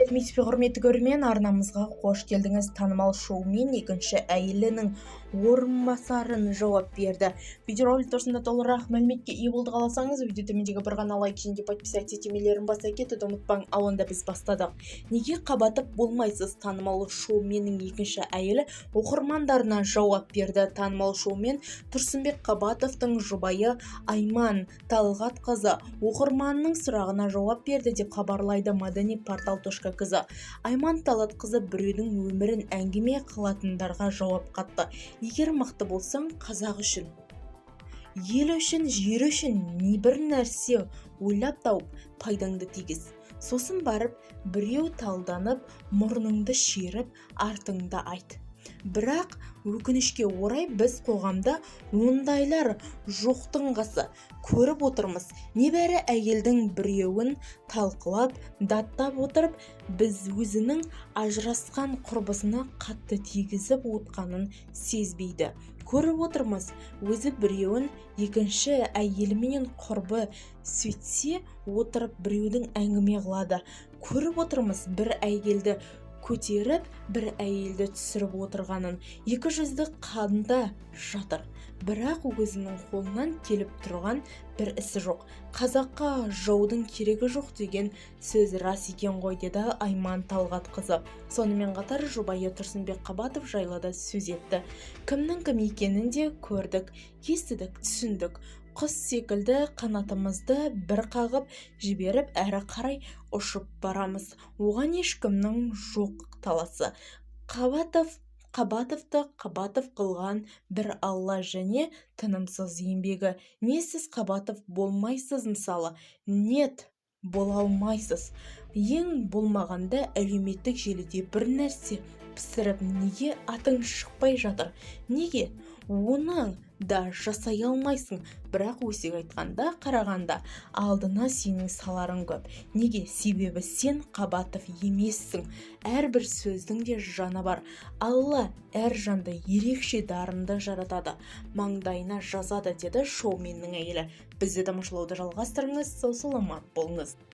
Сәлеметсіз бе, құрметті көрермен, арнамызға қош келдіңіз. Танымал шоумен екінші әйелінің орынбасарын жауап берді. Видеоролик турасында толығырақ мәліметке ие болды қаласаңыз, видео төмендегі бір ғана лайк және подписаться етемелерін баса кетуді ұмытпаң. Ал онда біз бастадық. Неге қабатып болмайсыз? Танымал шоуменнің екінші әйелі оқырмандарына жауап берді. Танымал шоумен Тұрсынбек Қабатовтың жұбайы Айман Талғатқызы оқырманның сұрағына жауап берді деп хабарлайды Madani Portal.kz. Айман Талғатқызы біреудің өмірін әңгіме қылатындарға жауап қатты. Егер мықты болсаң, қазақ үшін, ел үшін, жер үшін не бір нәрсе ойлап тауып, пайдаңды тигіз. Сосын барып, біреу талданып, мұрныңды шеріп, артыңды айт. Бірақ өкінішке орай біз қоғамда ондайлар жоқтың қасы көріп отырмыз. Небәрі әйелдің біреуін талқылап, даттап отырып, біз өзінің ажырасқан құрбысына қатты тигізіп отқанын сезбейді. Көріп отырмыз, өзі біреуін екінші әйеліменен құрбы сөйтсе отырып біреудің әңгіме қылады. Көріп отырмыз, бір әйелді көтеріп, бір әйелді түсіріп отырғанын. Екі жүзді қанда жатыр. Бірақ өзінің қолынан келіп тұрған бір ісі жоқ. Қазаққа жаудың керегі жоқ деген сөз рас екен ғой, деді Айман Талғатқызы. Сонымен қатар жұбайы Тұрсынбек Қабатов жайлы да сөз етті. Кімнің кім екенін де көрдік, естідік, түсіндік. Құс секілді қанатымызды бір қағып жіберіп, әрі қарай ұшып барамыз. Оған ешкімнің жоқ таласы. Қабатовты Қабатов қылған бір Алла және тынымсыз еңбегі. Не сіз Қабатов болмайсыз мысалы? Нет, бола алмайсыз. Ең болмағанда әлеуметтік желіде бір нәрсе пісіріп, неге атың шықпай жатыр? Неге? Оны да жасай алмайсың. Бірақ өсек айтқанда, қарағанда алдына сенің саларың көп. Неге? Себебі сен Қабатов емессің. Әрбір сөздің де жаны бар. Алла әр жанды ерекше дарынды жаратады, маңдайына жазады, деді шоуменнің әйелі. Бізді тамашалауды жалғастырыңыз, сау саламат болыңыз.